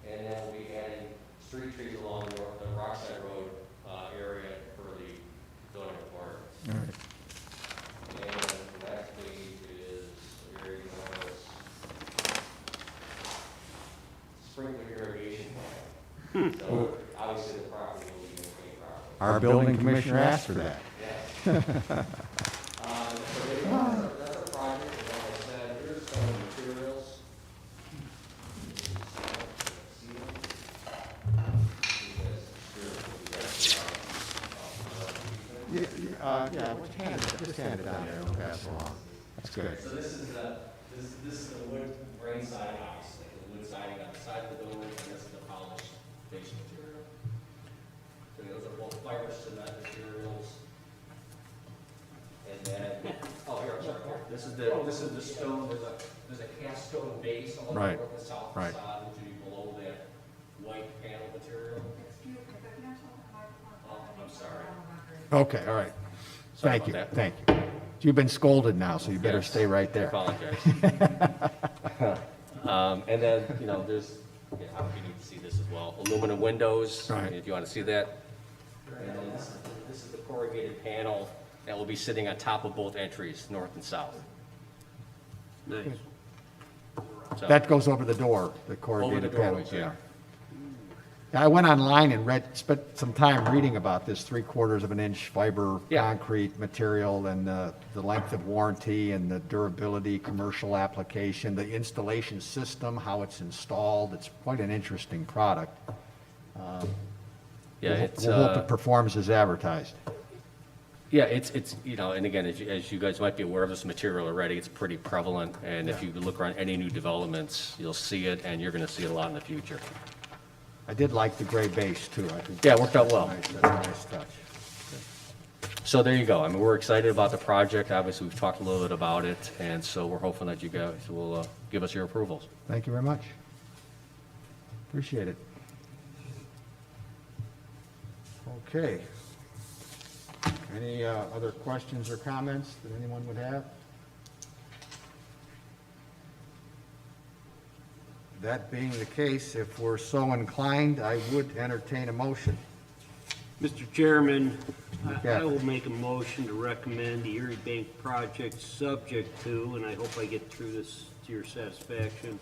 And then we'll be adding street trees along the Rockside Road area for the zoning requirements. All right. And the last page is very nice sprinkler irrigation plan. So obviously the property will be maintained properly. Our building commissioner asked for that. That's a project, and like I said, here's some of the materials. Yeah, just hand it down there, we'll pass along. That's good. So this is the wood grain siding, obviously, the wood siding on the side of the building, and this is the polished base material. So those are both fiber cement materials. And then, oh, here, I'm sorry, here. This is the stone, there's a cast stone base along the Right, north and south right. facade, which would be below that white panel material. Oh, I'm sorry. Okay, all right. Sorry Thank you, about that. thank you. You've been scolded now, so you better Yes, stay right I there. apologize. And then, there's, obviously you need to see this as well, aluminum windows, Right. if you want to see that. And then this is the corrugated panel that will be sitting on top of both entries, north and south. Nice. So- That goes over the door, the Over the corrugated doorways, panels, yeah. yeah. I went online and spent some time reading about this 3/4 of an inch fiber Yeah. concrete material and the length of warranty and the durability, commercial application, the installation system, how it's installed. It's quite an interesting product. Yeah, it's, We'll hope it performs as advertised. yeah, it's, and again, as you guys might be aware of this material already, it's pretty prevalent. And if you look around any new developments, you'll see it, and you're going to see it a lot in the future. I did like the gray base, too. I think Yeah, it worked out well. That's a nice touch. So there you go. I mean, we're excited about the project. Obviously, we've talked a little bit about it, and so we're hoping that you guys will give us your approvals. Thank you very much. Appreciate it. Okay. Any other questions or comments that anyone would have? That being the case, if we're so inclined, I would entertain a motion. Mr. Chairman, Yeah. I will make a motion to recommend the Erie Bank project subject to, and I hope I get through this to your satisfaction,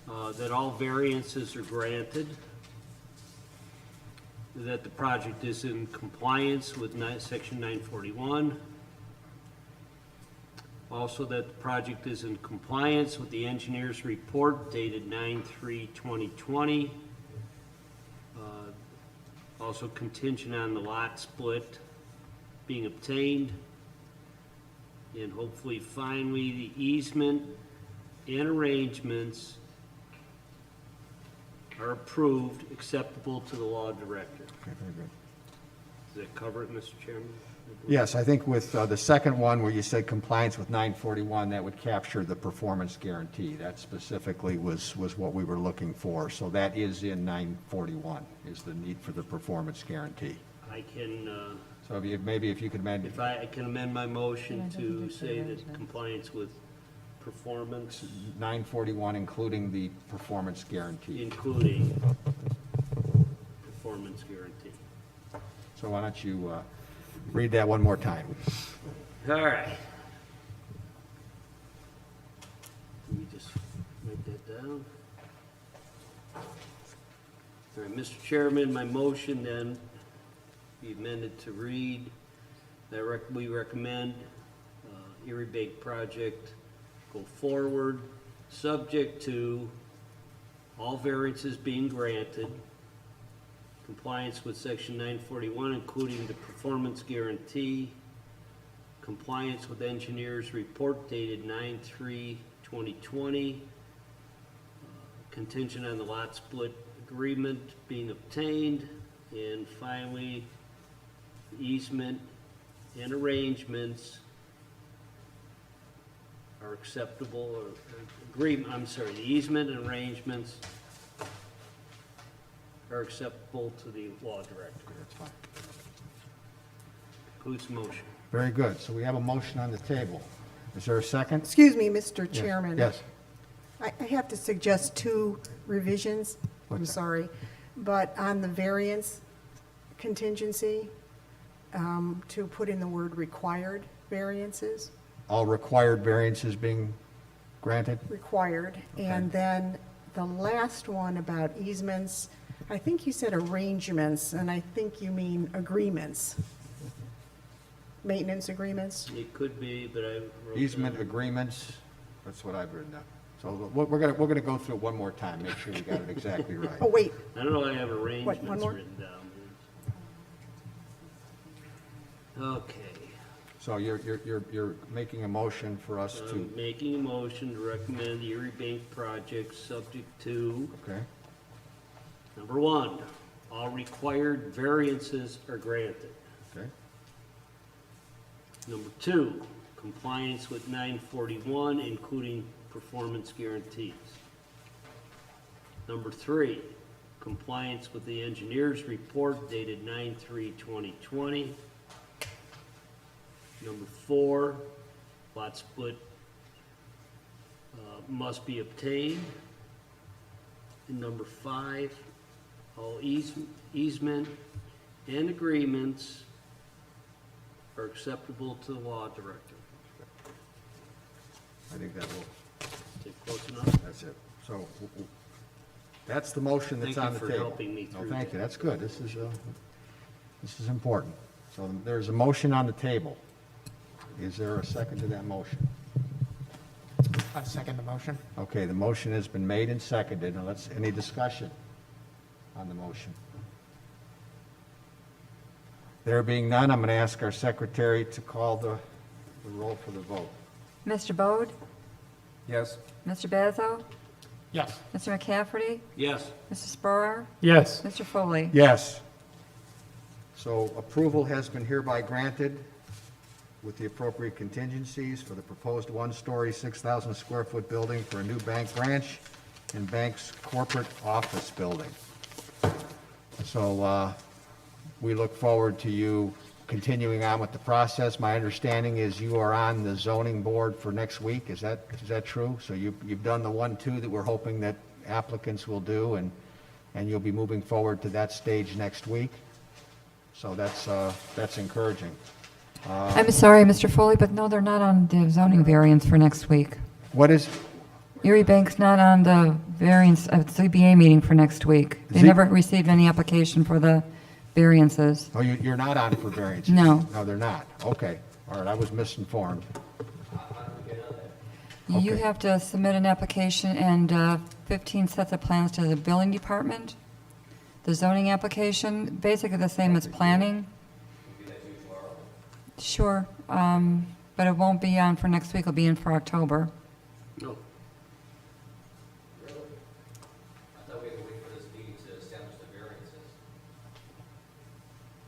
that all variances are granted, that the project is in compliance with Section 941, also that the project is in compliance with the engineer's report dated 9/3/2020, also contingent on the lot split being obtained, and hopefully finally the easement and arrangements are approved, acceptable to the law director. Okay, very good. Does that cover it, Mr. Chairman? Yes, I think with the second one where you said compliance with 941, that would capture the performance guarantee. That specifically was what we were looking for. So that is in 941, is the need for the performance guarantee. I can, So maybe if you could amend, if I can amend my motion Yeah, it to doesn't say declare that compliance with performance, 941 including the performance guarantee. including performance guarantee. So why don't you read that one more time? All right. that down. All right, Mr. Chairman, my motion then be amended to read that we recommend Erie Bank project go forward, subject to all variances being granted, compliance with section 941, including the performance guarantee, compliance with engineer's report dated 9/3/2020, contingent on the lot split agreement being obtained, and finally, easement and arrangements are acceptable, or agreement, I'm sorry, the easement and arrangements are acceptable to the law director. That's fine. Includes the motion. Very good. So we have a motion on the table. Is there a second? Excuse me, Mr. Yes. Chairman. Yes. I have to suggest two revisions. I'm What's that? sorry. But on the variance contingency, to put in the word required variances, All required variances being granted? required. And then the last one about easements, I think you said arrangements, and I think you mean agreements. Maintenance agreements? It could be, but I wrote Easement down- agreements, that's what I've written down. So we're gonna go through it one more time, make sure we got it exactly right. Oh, wait, I don't know, I have arrangements more? written down. Okay. So you're making a motion for us to, I'm making a motion to recommend the Erie Bank project subject to, okay? number one, all required variances are granted. Okay, Number two, compliance with 941, including performance guarantees. Number three, compliance with the engineer's report dated 9/3/2020. Number four, lot split must be obtained. And number five, all easement and agreements are acceptable to the law director. I think that will, Is it close enough? that's it. So that's the motion that's Thank on you the for table. helping me No, through thank you, that. that's good. This is important. So there's a motion on the table. Is there a second to that motion? I second the motion. Okay, the motion has been made and seconded. Now any discussion on the motion? There being none, I'm going to ask our secretary to call the roll for the vote. Mr. Bode? Yes. Mr. Bazzo? Yes. Mr. McCafferty? Yes. Mr. Spurrier? Yes. Mr. Foley? Yes. So approval has been hereby granted with the appropriate contingencies for the proposed one-story, 6,000 square foot building for a new bank branch and bank's corporate office building. So we look forward to you continuing on with the process. My understanding is you are on the zoning board for next week. Is that true? So you've done the 1-2 that we're hoping that applicants will do, and you'll be moving forward to that stage next week? So that's encouraging. I'm sorry, Mr. Foley, but no, they're not on the zoning variance for next week. What is, Erie Bank's not on the variance, ZBA meeting for next week. They Z- never received any application for the variances. oh, you're not on for variances? No. No, they're not. Okay. All right, I was misinformed. You Okay. have to submit an application and 15 sets of plans to the building department. The zoning application, basically the same as planning. Sure, but it won't be on for next week, it'll be in for October. No. I thought we had to wait for this meeting to establish the variances.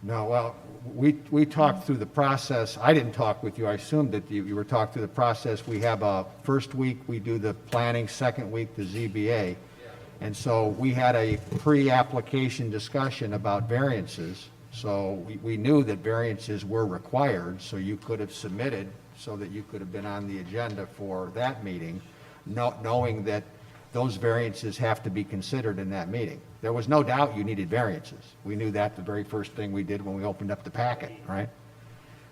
No, well, we talked through the process. I didn't talk with you. I assumed that you were talking through the process. We have a first week, we do the planning, second week, the ZBA. And so we had a pre-application discussion about variances. So we knew that variances were required, so you could have submitted so that you could have been on the agenda for that meeting, knowing that those variances have to be considered in that meeting. There was no doubt you needed variances. We knew that the very first thing we did when we opened up the packet, right?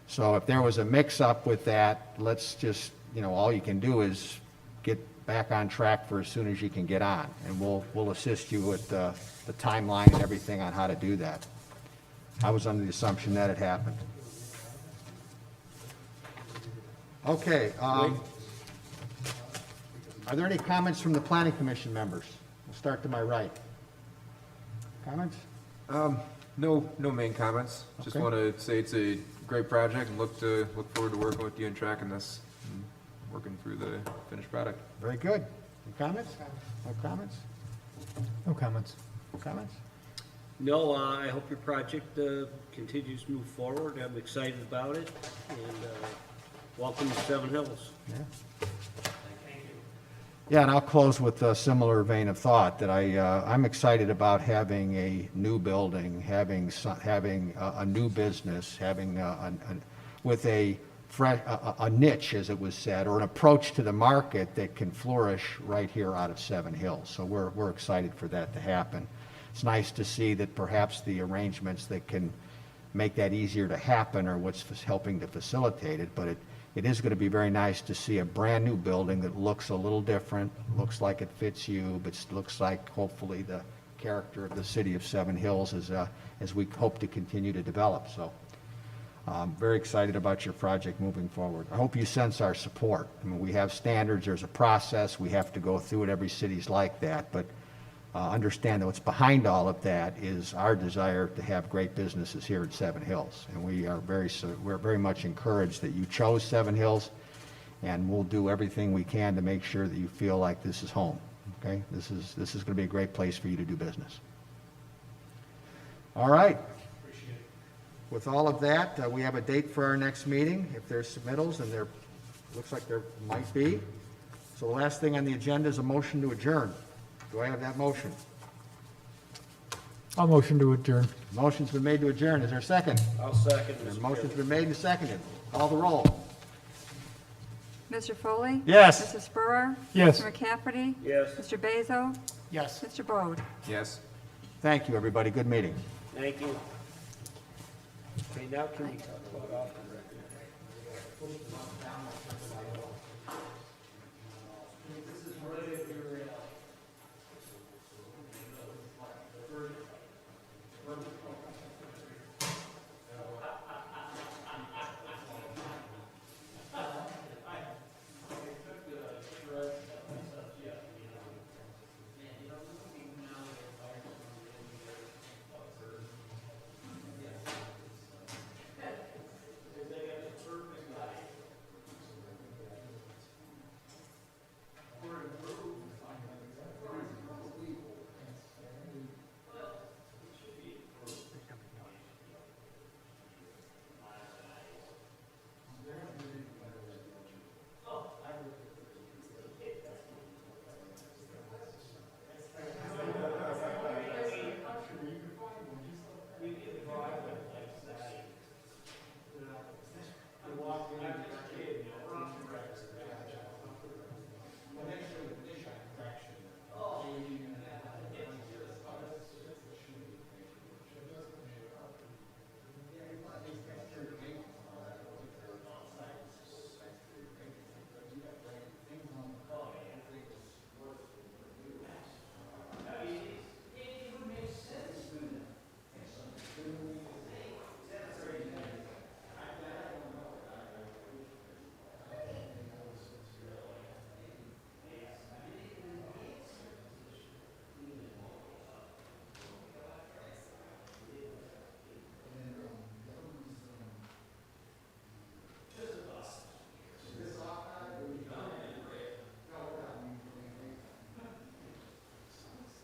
So if there was a mix-up with that, let's just, all you can do is back on track for as soon as you can get on. And we'll assist you with the timeline and everything on how to do that. I was under the assumption that had happened. Okay, are there any comments from the planning commission members? We'll start to my right. Comments? No main comments. Just Okay. want to say it's a great project and look forward to working with you and tracking this and working through the finished product. Very good. Any comments? No comments? No comments. No comments? No, I hope your project continues to move forward. I'm excited about it, and welcome to Seven Hills. Yeah, and I'll close with a similar vein of thought, that I'm excited about having a new building, having a new business, having with a niche, as it was said, or an approach to the market that can flourish right here out of Seven Hills. So we're excited for that to happen. It's nice to see that perhaps the arrangements that can make that easier to happen are what's helping to facilitate it, but it is going to be very nice to see a brand-new building that looks a little different, looks like it fits you, but looks like hopefully the character of the city of Seven Hills as we hope to continue to develop. So very excited about your project moving forward. I hope you sense our support. I mean, we have standards, there's a process, we have to go through it, every city's like that, but understand that what's behind all of that is our desire to have great businesses here at Seven Hills. And we're very much encouraged that you chose Seven Hills, and we'll do everything we can to make sure that you feel like this is home, okay? This is going to be a great place for you to do business. All right. With all of that, we have a date for our next meeting. If there's submittals, and there looks like there might be. So the last thing on the agenda is a motion to adjourn. Do I have that motion? I'll motion to adjourn. Motion's been made to adjourn. Is there a second? I'll second The this. motion's been made and seconded. Call the roll. Mr. Foley? Yes. Mr. Spurrier? Yes. Mr. McCafferty? Yes, Mr. Bezo? Yes. Mr. Bode? Yes? Thank you, everybody. Good meeting. thank you. Okay, now can we talk about off the record?